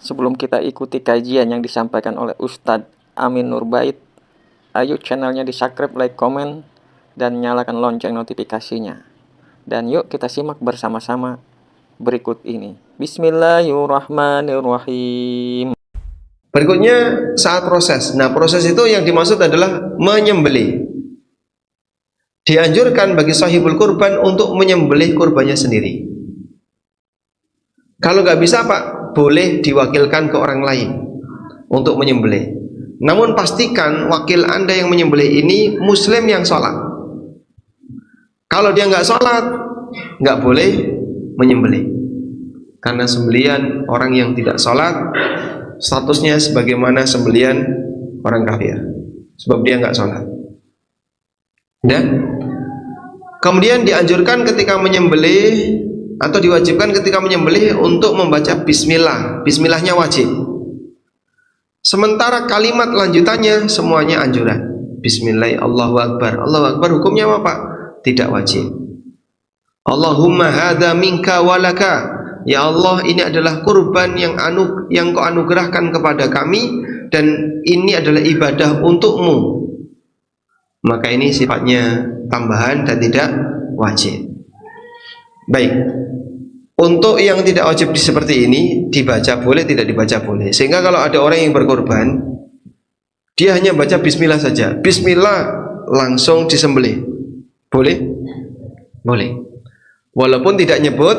Sebelum kita ikuti kajian yang disampaikan oleh Ustadz Amin Nurbait, ayo channelnya di-subscribe, like, komen, dan nyalakan lonceng notifikasinya. Dan yuk kita simak bersama-sama berikut ini. Bismillahirrahmanirrahim. Berikutnya saat proses. Nah, proses itu yang dimaksud adalah menyembelih. Dianjurkan bagi sahibul kurban untuk menyembelih kurbannya sendiri. Kalau nggak bisa, Pak, boleh diwakilkan ke orang lain untuk menyembelih. Namun pastikan wakil Anda yang menyembelih ini muslim yang sholat. Kalau dia nggak sholat, nggak boleh menyembelih. Karena sembelihan orang yang tidak sholat statusnya sebagaimana sembelihan orang kafir, sebab dia nggak sholat. Dan kemudian dianjurkan ketika menyembelih atau diwajibkan ketika menyembelih untuk membaca bismillah. Bismillahnya wajib. Sementara kalimat lanjutannya semuanya anjuran. Bismillah, Allahu Akbar. Allahu Akbar hukumnya apa, Pak? Tidak wajib. Allahumma hadza minka walaka. Ya Allah, ini adalah kurban yang kau anugerahkan kepada kami, dan ini adalah ibadah untukmu. Maka ini sifatnya tambahan dan tidak wajib. Baik, untuk yang tidak wajib seperti ini dibaca boleh, tidak dibaca boleh. Sehingga kalau ada orang yang berkorban, dia hanya baca bismillah saja, bismillah langsung disembelih, boleh? Boleh, walaupun tidak nyebut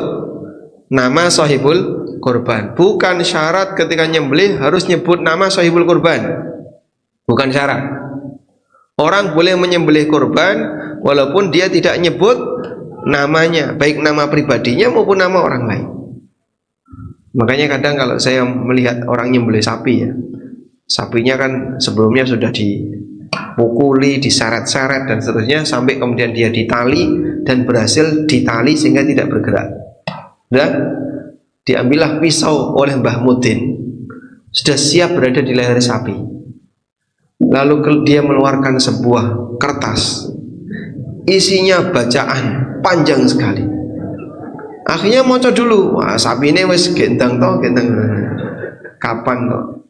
nama sahibul korban. Bukan syarat ketika nyembelih harus nyebut nama sahibul korban, bukan syarat. Orang boleh menyembelih korban walaupun dia tidak nyebut namanya, baik nama pribadinya maupun nama orang lain. Makanya kadang kalau saya melihat orang nyembelih sapi, ya, sapinya kan sebelumnya sudah dipukuli, diseret-seret dan seterusnya, sampai kemudian dia ditali dan berhasil ditali sehingga tidak bergerak. Dan diambillah pisau oleh Mbah Mudin, sudah siap berada di leher sapi. Lalu dia mengeluarkan sebuah kertas, isinya bacaan panjang sekali. Akhirnya moco dulu. Wah, sapi ini wis gendang toh, gendang. Kapan toh?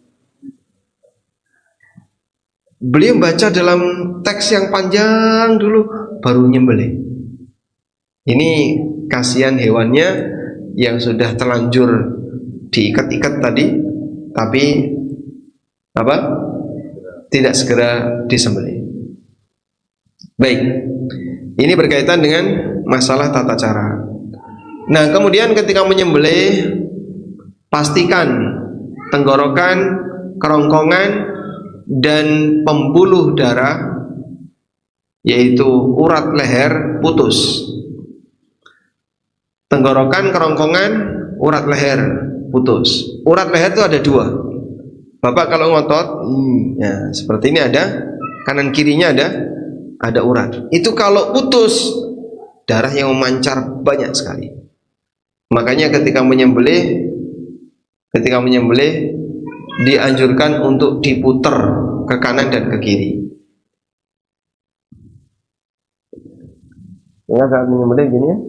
Beliau baca dalam teks yang panjang dulu, baru nyembelih. Ini kasihan hewannya yang sudah terlanjur diikat-ikat tadi, tapi apa? Tidak segera disembelih. Baik, ini berkaitan dengan masalah tata cara. Nah, kemudian ketika menyembelih, pastikan tenggorokan, kerongkongan, dan pembuluh darah, yaitu urat leher, putus. Tenggorokan, kerongkongan, urat leher putus. Urat leher itu ada dua. Bapak kalau ngotot, ya, seperti ini ada, kanan kirinya ada urat. Itu kalau putus, darah yang memancar banyak sekali. Makanya ketika menyembelih dianjurkan untuk diputer ke kanan dan ke kiri. Ya, saat menyembelih gini ya,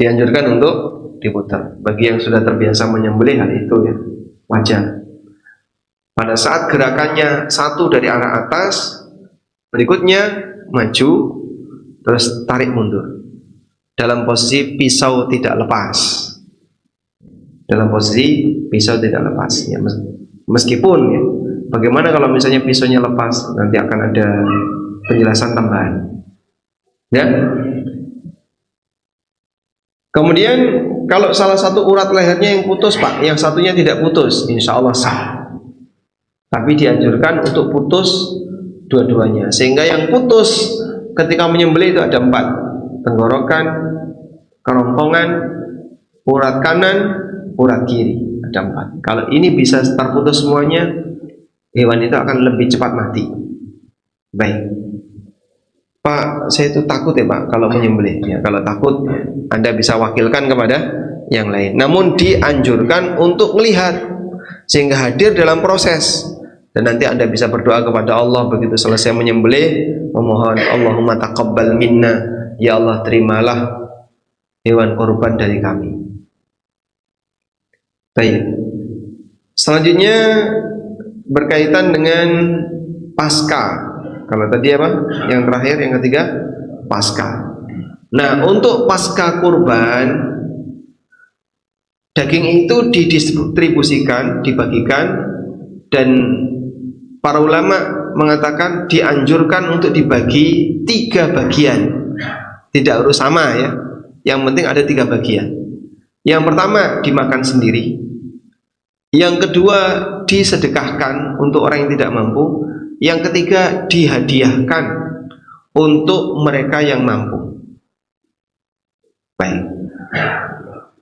dianjurkan untuk diputar. Bagi yang sudah terbiasa menyembelih, hal itu ya wajar. Pada saat gerakannya satu dari arah atas, berikutnya maju, terus tarik mundur dalam posisi pisau tidak lepas. Dalam posisi pisau tidak lepas ya, meskipun ya, bagaimana kalau misalnya pisaunya lepas, nanti akan ada penjelasan tambahan ya. Kemudian kalau salah satu urat lehernya yang putus, Pak, yang satunya tidak putus, insya Allah sah. Tapi dianjurkan untuk putus dua-duanya. Sehingga yang putus ketika menyembelih itu ada 4: tenggorokan, kerongkongan, urat kanan, urat kiri, ada 4. Kalau ini bisa terputus semuanya, hewan itu akan lebih cepat mati. Baik, Pak, saya itu takut ya, Pak, kalau menyembelih. Ya, kalau takut, Anda bisa wakilkan kepada yang lain. Namun dianjurkan untuk melihat sehingga hadir dalam proses. Dan nanti Anda bisa berdoa kepada Allah begitu selesai menyembelih, memohon Allahumma taqabbal minna, ya Allah terimalah hewan kurban dari kami. Baik. Selanjutnya berkaitan dengan pasca. Kalau tadi apa? Yang terakhir, yang ketiga, pasca. Nah, untuk pasca kurban, daging itu didistribusikan, dibagikan, dan para ulama mengatakan dianjurkan untuk dibagi 3 bagian. Tidak harus sama ya. Yang penting ada 3 bagian. Yang pertama dimakan sendiri. Yang kedua disedekahkan untuk orang yang tidak mampu. Yang ketiga dihadiahkan untuk mereka yang mampu. Baik.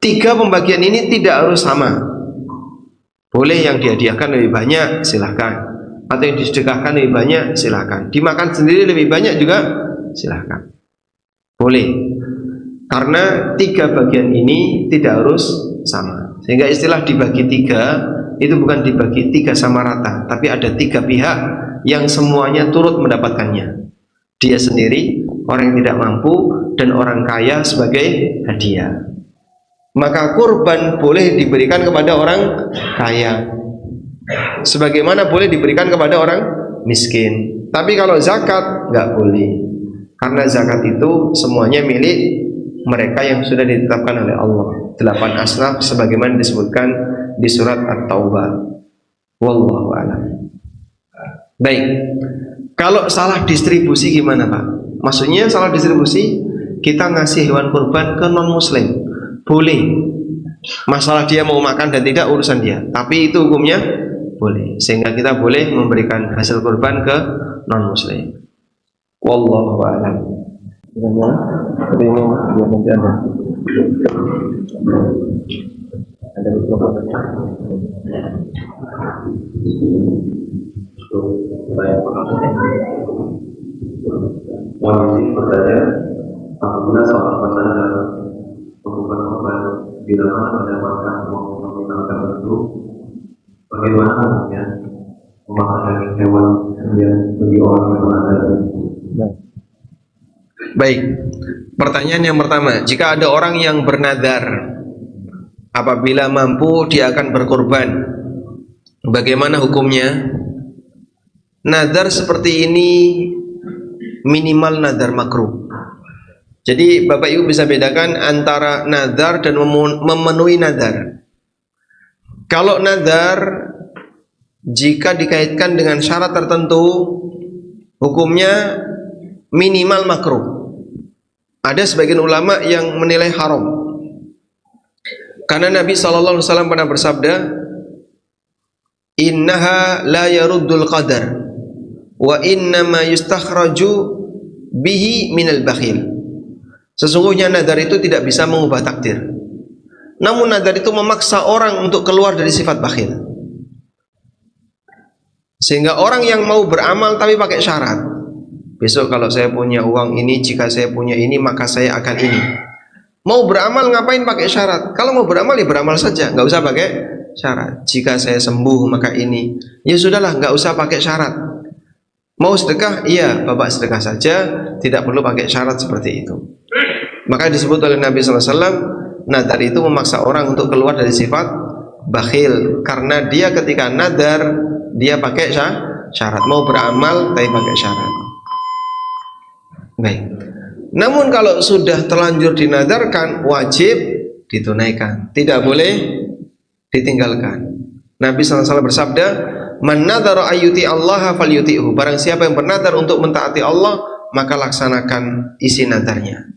3 pembagian ini tidak harus sama. Boleh yang dihadiahkan lebih banyak, silahkan. Atau yang disedekahkan lebih banyak, silahkan. Dimakan sendiri lebih banyak juga, silahkan. Boleh. Karena 3 bagian ini tidak harus sama. Sehingga istilah dibagi 3 itu bukan dibagi 3 sama rata, tapi ada 3 pihak yang semuanya turut mendapatkannya. Dia sendiri, orang yang tidak mampu, dan orang kaya sebagai hadiah. Maka kurban boleh diberikan kepada orang kaya, sebagaimana boleh diberikan kepada orang miskin. Tapi kalau zakat nggak boleh, karena zakat itu semuanya milik mereka yang sudah ditetapkan oleh Allah. 8 asnaf sebagaimana disebutkan di surat At-Taubah. Wallahu a'lam. Baik. Kalau salah distribusi gimana, Pak? Maksudnya salah distribusi, kita ngasih hewan kurban ke non muslim. Boleh. Masalah dia mau makan dan tidak urusan dia, tapi itu hukumnya boleh. Sehingga kita boleh memberikan hasil kurban ke non muslim. Wallahu a'lam. Seperti ini biar nanti ada mikrofonnya. Mohon izin bertanya, apabila seorang pasangan melakukan korban bila mana mendapatkan uang nominal tertentu, bagaimana hukumnya memakan daging hewan yang bagi orang yang bernadar? Baik. Pertanyaan yang pertama, jika ada orang yang bernadar, apabila mampu dia akan berkorban, bagaimana hukumnya? Nadar seperti ini minimal nadar makruh. Jadi Bapak Ibu bisa bedakan antara nadar dan memenuhi nadar. Kalau nadar jika dikaitkan dengan syarat tertentu, hukumnya minimal makruh. Ada sebagian ulama yang menilai haram, karena Nabi SAW pernah bersabda, innaha la yaruddul qadar wa innama yustakhraju bihi minal bakhil. Sesungguhnya nadar itu tidak bisa mengubah takdir, namun nadar itu memaksa orang untuk keluar dari sifat bakhil. Sehingga orang yang mau beramal tapi pakai syarat, besok kalau saya punya uang ini, jika saya punya ini, maka saya akan ini. Mau beramal ngapain pakai syarat? Kalau mau beramal ya beramal saja, nggak usah pakai syarat. Jika saya sembuh maka ini, ya sudahlah, nggak usah pakai syarat. Mau sedekah, iya Bapak sedekah saja, tidak perlu pakai syarat seperti itu. Maka disebut oleh Nabi SAW, nadar itu memaksa orang untuk keluar dari sifat bakhil, karena dia ketika nadar dia pakai syarat. Mau beramal tapi pakai syarat. Baik. Namun kalau sudah terlanjur dinadarkan, wajib ditunaikan, tidak boleh ditinggalkan. Nabi SAW bersabda, man nadhara ayyuti Allah falyuti'hu. Barang siapa yang bernadar untuk mentaati Allah, maka laksanakan isi nadarnya.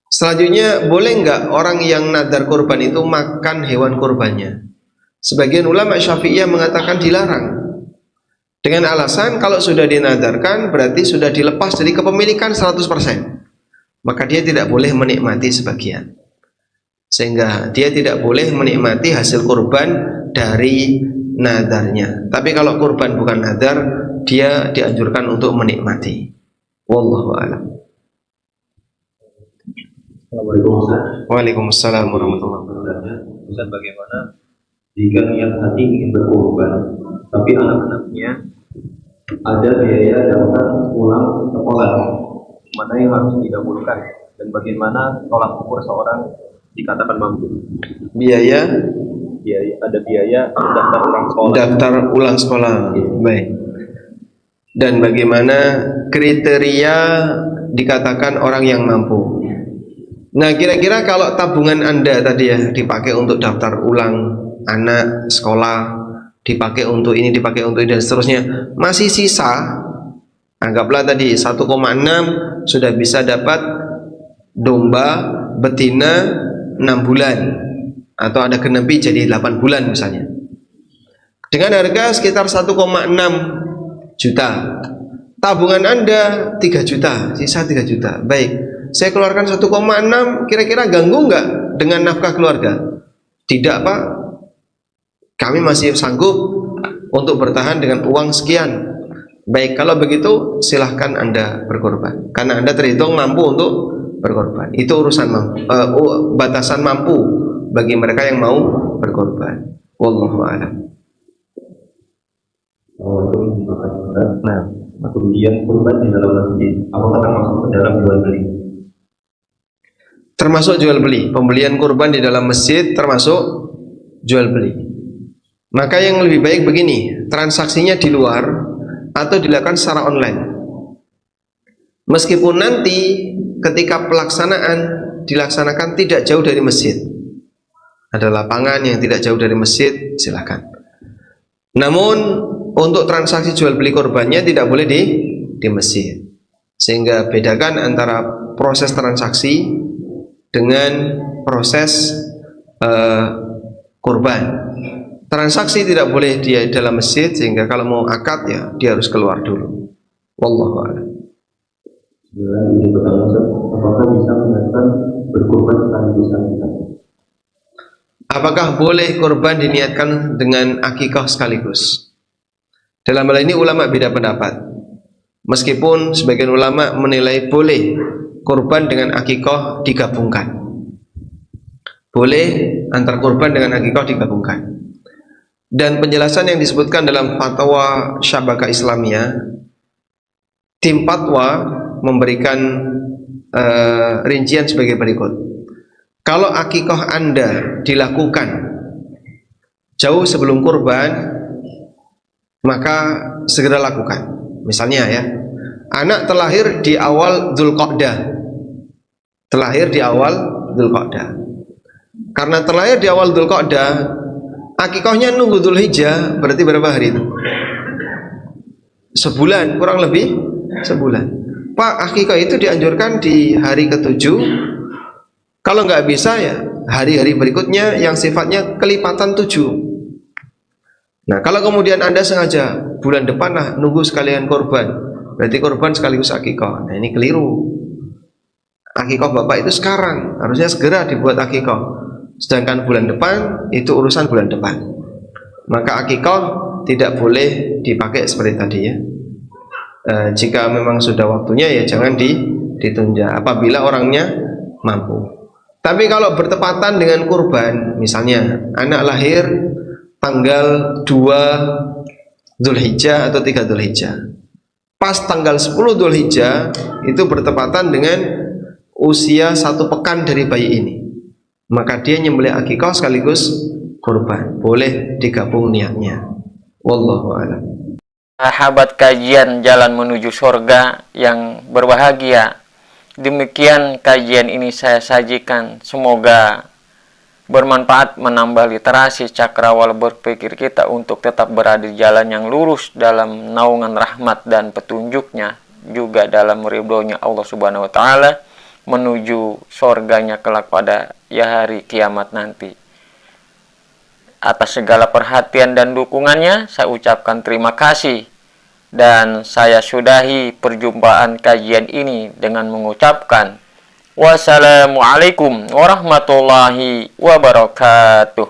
Selanjutnya, boleh enggak orang yang nadar kurban itu makan hewan kurbannya? Sebagian ulama Syafi'iyah mengatakan dilarang, dengan alasan kalau sudah dinadarkan berarti sudah dilepas dari kepemilikan 100%, maka dia tidak boleh menikmati sebagian, sehingga dia tidak boleh menikmati hasil kurban dari nadarnya. Tapi kalau kurban bukan nadar, dia dianjurkan untuk menikmati. Wallahu a'lam. Assalamualaikum Ustaz. Waalaikumsalam warahmatullahi wabarakatuh. Ustaz, bagaimana jika niat hati ingin berkorban, tapi anak-anaknya ada biaya datang pulang sekolah, mana yang harus didahulukan, dan bagaimana tolak ukur seorang dikatakan mampu? Biaya biaya daftar ulang sekolah. Daftar ulang sekolah. Baik. Dan bagaimana kriteria dikatakan orang yang mampu? Nah, kira-kira kalau tabungan Anda tadi ya dipakai untuk daftar ulang anak sekolah, dipakai untuk ini, dipakai untuk ini dan seterusnya, masih sisa, anggaplah tadi 1,6 sudah bisa dapat domba betina 6 bulan atau ada genepi jadi 8 bulan misalnya. Dengan harga sekitar 1,6 juta. Tabungan Anda 3 juta, sisa 3 juta. Baik, saya keluarkan 1,6, kira-kira ganggu nggak dengan nafkah keluarga? Tidak, Pak. Kami masih sanggup untuk bertahan dengan uang sekian. Baik, kalau begitu silahkan Anda berkorban, karena Anda terhitung mampu untuk berkorban. Itu urusan mampu, batasan mampu bagi mereka yang mau berkorban. Wallahu a'lam. Nah, kemudian kurban di dalam masjid, apakah termasuk ke dalam jual beli? Termasuk jual beli. Pembelian kurban di dalam masjid termasuk jual beli. Maka yang lebih baik begini, transaksinya di luar atau dilakukan secara online. Meskipun nanti ketika pelaksanaan dilaksanakan tidak jauh dari masjid, ada lapangan yang tidak jauh dari masjid, silakan. Namun untuk transaksi jual beli korbannya tidak boleh di masjid. Sehingga bedakan antara proses transaksi dengan proses kurban. Transaksi tidak boleh di dalam masjid, sehingga kalau mau akad ya dia harus keluar dulu. Wallahu a'lam. Ini pertanyaan, apakah bisa mengatakan berkorban sekaligus akikah? Apakah boleh kurban diniatkan dengan akikah sekaligus? Dalam hal ini ulama beda pendapat. Meskipun sebagian ulama menilai boleh kurban dengan akikah digabungkan. Boleh antar kurban dengan akikah digabungkan. Dan penjelasan yang disebutkan dalam fatwa Syabaka Islamiyah, tim fatwa memberikan rincian sebagai berikut. Kalau akikah Anda dilakukan jauh sebelum kurban, maka segera lakukan. Misalnya ya, anak terlahir di awal Dzulqa'dah, terlahir di awal Dzulqa'dah. Karena terlahir di awal Dzulqa'dah, akikahnya nunggu Dzulhijjah, berarti berapa hari itu? Sebulan, kurang lebih sebulan. Pak, akikah itu dianjurkan di hari ke-7. Kalau nggak bisa ya hari-hari berikutnya yang sifatnya kelipatan 7. Nah, kalau kemudian Anda sengaja bulan depan lah nunggu sekalian korban, berarti korban sekaligus akikah. Nah, ini keliru. Akikah Bapak itu sekarang, harusnya segera dibuat akikah. Sedangkan bulan depan itu urusan bulan depan. Maka akikah tidak boleh dipakai seperti tadi ya. Jika memang sudah waktunya ya jangan ditunda apabila orangnya mampu. Tapi kalau bertepatan dengan kurban, misalnya anak lahir tanggal 2 Dzulhijjah atau 3 Dzulhijjah, pas tanggal 10 Dzulhijjah itu bertepatan dengan usia 1 pekan dari bayi ini, maka dia nyembelih akikah sekaligus kurban. Boleh digabung niatnya. Wallahu a'lam. Sahabat kajian Jalan Menuju Surga yang berbahagia, demikian kajian ini saya sajikan. Semoga bermanfaat, menambah literasi cakrawala berpikir kita untuk tetap berada di jalan yang lurus dalam naungan rahmat dan petunjuknya, juga dalam ridhonya Allah Subhanahu wa Ta'ala, menuju surganya kelak pada hari kiamat nanti. Atas segala perhatian dan dukungannya saya ucapkan terima kasih, dan saya sudahi perjumpaan kajian ini dengan mengucapkan wassalamualaikum warahmatullahi wabarakatuh.